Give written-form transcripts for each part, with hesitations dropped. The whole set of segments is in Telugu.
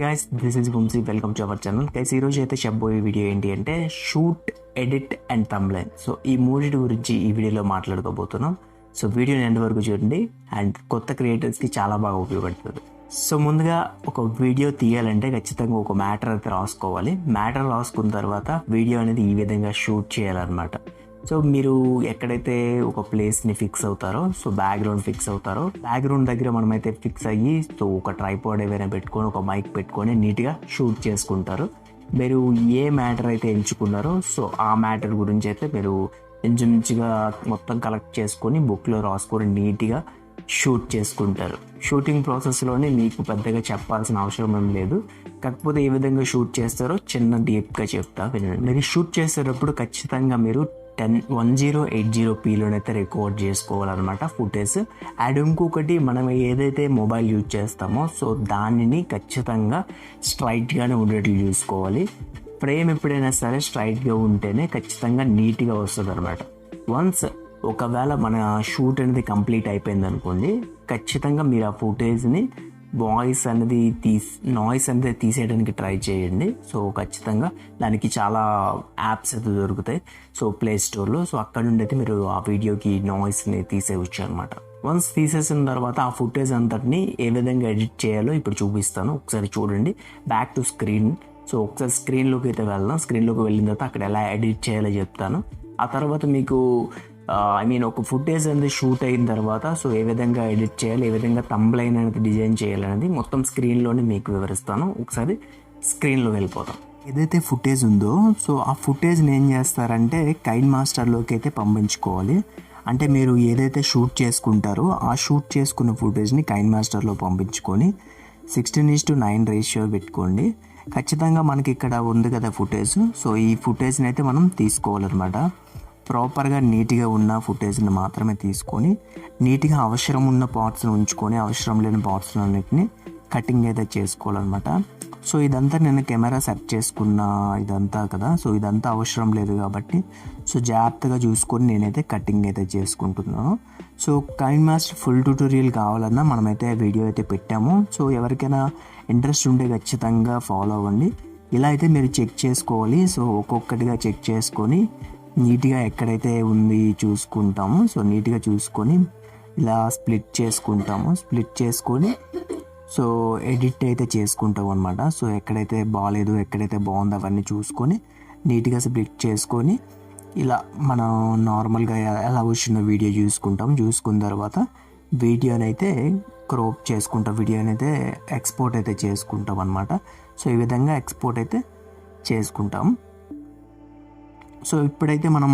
Guys this is Vamshi, welcome to our channel. Guys ఈరోజు అయితే చెప్పబోయే వీడియో ఏంటి అంటే shoot, edit and thumbnail. So ఈ మూడింటి గురించి ఈ వీడియోలో మాట్లాడుకోబోతున్నాం. సో వీడియోని ఎండ్ వరకు చూడండి అండ్ కొత్త క్రియేటర్స్కి చాలా బాగా ఉపయోగపడుతుంది. సో ముందుగా ఒక వీడియో తీయాలంటే ఖచ్చితంగా ఒక మ్యాటర్ అయితే రాసుకోవాలి. మ్యాటర్ రాసుకున్న తర్వాత వీడియో అనేది ఈ విధంగా షూట్ చేయాలన్నమాట. సో మీరు ఎక్కడైతే ఒక ప్లేస్ని ఫిక్స్ అవుతారో, సో బ్యాక్గ్రౌండ్ ఫిక్స్ అవుతారో, బ్యాక్గ్రౌండ్ దగ్గర మనమైతే ఫిక్స్ అయ్యి సో ఒక ట్రైపాడ్ ఏదైనా పెట్టుకొని ఒక మైక్ పెట్టుకొని నీట్గా షూట్ చేసుకుంటారు. మీరు ఏ మ్యాటర్ అయితే ఎంచుకున్నారో సో ఆ మ్యాటర్ గురించి అయితే మీరు ఇంచుమించుగా మొత్తం కలెక్ట్ చేసుకొని బుక్లో రాసుకొని నీట్గా షూట్ చేసుకుంటారు. షూటింగ్ ప్రాసెస్లోనే మీకు పెద్దగా చెప్పాల్సిన అవసరం ఏం లేదు. కాకపోతే ఏ విధంగా షూట్ చేస్తారో చిన్న డీప్గా చెప్తా వినండి. మీరు షూట్ చేసేటప్పుడు ఖచ్చితంగా మీరు 1080pలోనైతే రికార్డ్ చేసుకోవాలన్నమాట ఫుటేజ్. అండ్ ఇంకొకటి మనం ఏదైతే మొబైల్ యూజ్ చేస్తామో సో దానిని ఖచ్చితంగా స్ట్రైట్గానే ఉండేట్లు చూసుకోవాలి. ఫ్రేమ్ ఎప్పుడైనా సరే స్ట్రైట్గా ఉంటేనే ఖచ్చితంగా నీట్గా వస్తుంది అనమాట. వన్స్ ఒకవేళ మన షూట్ అనేది కంప్లీట్ అయిపోయింది అనుకోండి, ఖచ్చితంగా మీరు ఆ ఫుటేజ్ని నాయిస్ అనేది తీసేయడానికి ట్రై చేయండి. సో ఖచ్చితంగా దానికి చాలా యాప్స్ అయితే దొరుకుతాయి సో ప్లే స్టోర్లో. సో అక్కడ నుండి అయితే మీరు ఆ వీడియోకి నాయిస్ని తీసేయచ్చు అనమాట. వన్స్ తీసేసిన తర్వాత ఆ ఫుటేజ్ అంతటిని ఏ విధంగా ఎడిట్ చేయాలో ఇప్పుడు చూపిస్తాను. ఒకసారి చూడండి. Back to screen. సో ఒకసారి స్క్రీన్లోకి అయితే వెళ్దాం. స్క్రీన్లోకి వెళ్ళిన తర్వాత అక్కడ ఎలా ఎడిట్ చేయాలో చెప్తాను. ఆ తర్వాత మీకు ఒక ఫుటేజ్ అనేది షూట్ అయిన తర్వాత సో ఏ విధంగా ఎడిట్ చేయాలి, ఏ విధంగా థంబ్నెయిల్ అనేది డిజైన్ చేయాలనేది మొత్తం స్క్రీన్లోనే మీకు వివరిస్తాను. ఒకసారి స్క్రీన్లో వెళ్ళిపోతాం. ఏదైతే ఫుటేజ్ ఉందో సో ఆ ఫుటేజ్ని ఏం చేస్తారంటే కైన్ మాస్టర్లోకి అయితే పంపించుకోవాలి. అంటే మీరు ఏదైతే షూట్ చేసుకుంటారో ఆ షూట్ చేసుకున్న ఫుటేజ్ని కైన్ మాస్టర్లో పంపించుకొని 16:9 రేషియో పెట్టుకోండి. ఖచ్చితంగా మనకి ఇక్కడ ఉంది కదా ఫుటేజ్. సో ఈ ఫుటేజ్ని అయితే మనం తీసుకోవాలన్నమాట. ప్రాపర్గా నీట్గా ఉన్న ఫుటేజ్ని మాత్రమే తీసుకొని నీట్గా అవసరం ఉన్న పార్ట్స్ని ఉంచుకొని అవసరం లేని పార్ట్స్ అన్నిటిని కటింగ్ అయితే చేసుకోవాలన్నమాట. సో ఇదంతా నేను కెమెరా సెట్ చేసుకున్న ఇదంతా కదా, సో ఇదంతా అవసరం లేదు కాబట్టి సో జాగ్రత్తగా చూసుకొని నేనైతే కటింగ్ అయితే చేసుకుంటున్నాను. So KineMaster full tutorial కావాలన్నా మనమైతే వీడియో అయితే పెట్టాము. సో ఎవరికైనా ఇంట్రెస్ట్ ఉంటే ఖచ్చితంగా ఫాలో అవ్వండి. ఇలా అయితే మీరు చెక్ చేసుకోవాలి. సో ఒక్కొక్కటిగా చెక్ చేసుకొని నీట్గా ఎక్కడైతే ఉంది చూసుకుంటాము. సో నీట్గా చూసుకొని ఇలా స్ప్లిట్ చేసుకొని సో ఎడిట్ అయితే చేసుకుంటాం అనమాట. సో ఎక్కడైతే బాగాలేదు ఎక్కడైతే బాగుందో అవన్నీ చూసుకొని నీట్గా స్ప్లిట్ చేసుకొని ఇలా మనం నార్మల్గా ఎలా వచ్చిన వీడియో చూసుకున్న తర్వాత వీడియోని అయితే క్రాప్ చేసుకుంటాం, వీడియోని అయితే ఎక్స్పోర్ట్ అయితే చేసుకుంటాం అనమాట. సో ఈ విధంగా ఎక్స్పోర్ట్ అయితే చేసుకుంటాం. సో ఇప్పుడైతే మనం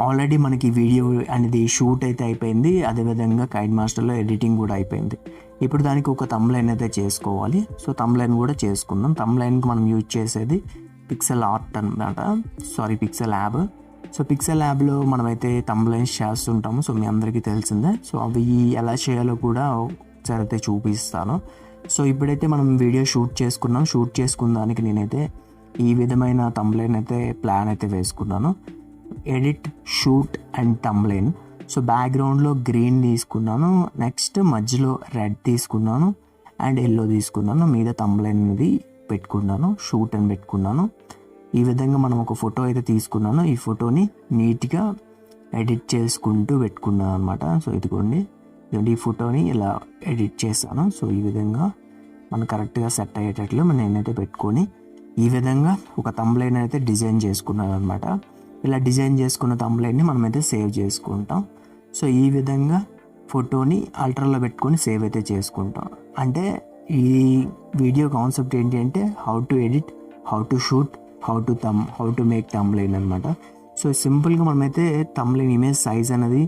ఆల్రెడీ మనకి వీడియో అనేది షూట్ అయితే అయిపోయింది. అదేవిధంగా కైన్ మాస్టర్లో ఎడిటింగ్ కూడా అయిపోయింది. ఇప్పుడు దానికి ఒక థంబ్నెయిల్ అయితే చేసుకోవాలి. సో థంబ్నెయిల్ కూడా చేసుకుందాం. థంబ్నెయిల్కి మనం యూజ్ చేసేది పిక్సెల్ ఆర్ట్ అనమాట, పిక్సెల్ యాప్. సో పిక్సెల్ యాప్లో మనమైతే థంబ్నెయిల్స్ చేస్తుంటాము. సో మీ అందరికీ తెలిసిందే. సో అవి ఎలా చేయాలో కూడా ఒకసారి అయితే చూపిస్తాను. సో ఇప్పుడైతే మనం వీడియో షూట్ చేసుకున్న దానికి నేనైతే ఈ విధమైన థంబ్నెయిల్ అయితే ప్లాన్ అయితే వేసుకున్నాను. Edit, shoot and thumbnail. So బ్యాక్గ్రౌండ్లో గ్రీన్ తీసుకున్నాను, నెక్స్ట్ మధ్యలో రెడ్ తీసుకున్నాను అండ్ ఎల్లో తీసుకున్నాను, మీద థంబ్నెయిల్ అనేది పెట్టుకున్నాను, షూట్ అని పెట్టుకున్నాను. ఈ విధంగా మనం ఒక ఫోటో అయితే తీసుకున్నాను. ఈ ఫోటోని నీట్గా ఎడిట్ చేసుకుంటూ పెట్టుకున్నాను అనమాట. సో ఇదిగోండి ఈ ఫోటోని ఇలా ఎడిట్ చేశాను. సో ఈ విధంగా మనం కరెక్ట్గా సెట్ అయ్యేటట్లు నేనైతే పెట్టుకొని ఈ విధంగా ఒక థంబ్నెయిల్ అయితే డిజైన్ చేసుకున్నాను అనమాట. ఇలా డిజైన్ చేసుకున్న థంబ్నెయిల్ని మనమైతే సేవ్ చేసుకుంటాం. సో ఈ విధంగా ఫోటోని అల్ట్రాలో పెట్టుకొని సేవ్ అయితే చేసుకుంటాం. అంటే ఈ వీడియో కాన్సెప్ట్ ఏంటి అంటే how to edit, how to shoot, how to make thumbnail అనమాట. సో సింపుల్గా మనమైతే థంబ్నెయిల్ ఇమేజ్ సైజ్ అనేది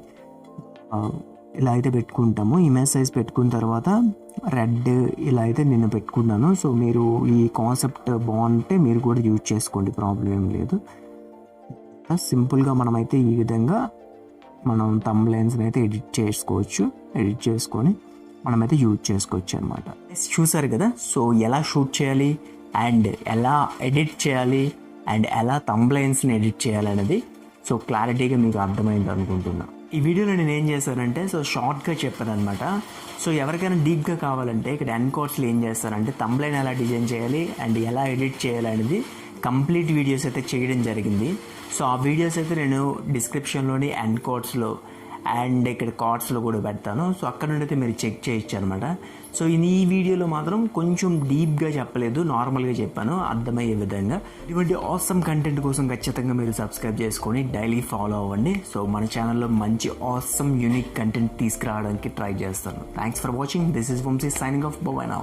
ఇలా అయితే పెట్టుకుంటాము. ఇమేజ్ సైజ్ పెట్టుకున్న తర్వాత రెడ్ ఇలా అయితే నేను పెట్టుకున్నాను. సో మీరు ఈ కాన్సెప్ట్ బాగుంటే మీరు కూడా యూజ్ చేసుకోండి, ప్రాబ్లం ఏం లేదు. సింపుల్గా మనమైతే ఈ విధంగా మనం థంబ్నెయిల్స్ని అయితే ఎడిట్ చేసుకొని మనమైతే యూజ్ చేసుకోవచ్చు అనమాట. చూసారు కదా. సో ఎలా షూట్ చేయాలి అండ్ ఎలా ఎడిట్ చేయాలి అండ్ ఎలా థంబ్నెయిల్స్ని ఎడిట్ చేయాలనేది సో క్లారిటీగా మీకు అర్థమైంది అనుకుంటున్నా. ఈ వీడియోలో నేను ఏం చేశానంటే సో షార్ట్గా చెప్పాను అనమాట. సో ఎవరికైనా డీప్గా కావాలంటే ఇక్కడ ఎన్కోర్స్లో ఏం చేస్తారంటే థంబ్నెయిల్ ఎలా డిజైన్ చేయాలి అండ్ ఎలా ఎడిట్ చేయాలి అనేది కంప్లీట్ వీడియోస్ అయితే చేయడం జరిగింది. సో ఆ వీడియోస్ అయితే నేను డిస్క్రిప్షన్లోని ఎన్కోర్స్లో అండ్ ఇక్కడ కార్డ్స్లో కూడా పెడతాను. సో అక్కడ నుండి అయితే మీరు చెక్ చేయొచ్చు అనమాట. సో ఈ వీడియోలో మాత్రం కొంచెం డీప్గా చెప్పలేదు, నార్మల్గా చెప్పాను అర్థమయ్యే విధంగా. ఇటువంటి ఆసమ్ కంటెంట్ కోసం ఖచ్చితంగా మీరు సబ్స్క్రైబ్ చేసుకొని డైలీ ఫాలో అవ్వండి. సో మన ఛానల్లో మంచి ఆసమ్ యూనిక్ కంటెంట్ తీసుకురావడానికి ట్రై చేస్తాను. Thanks for watching. This is Vamshi signing off. Bye now.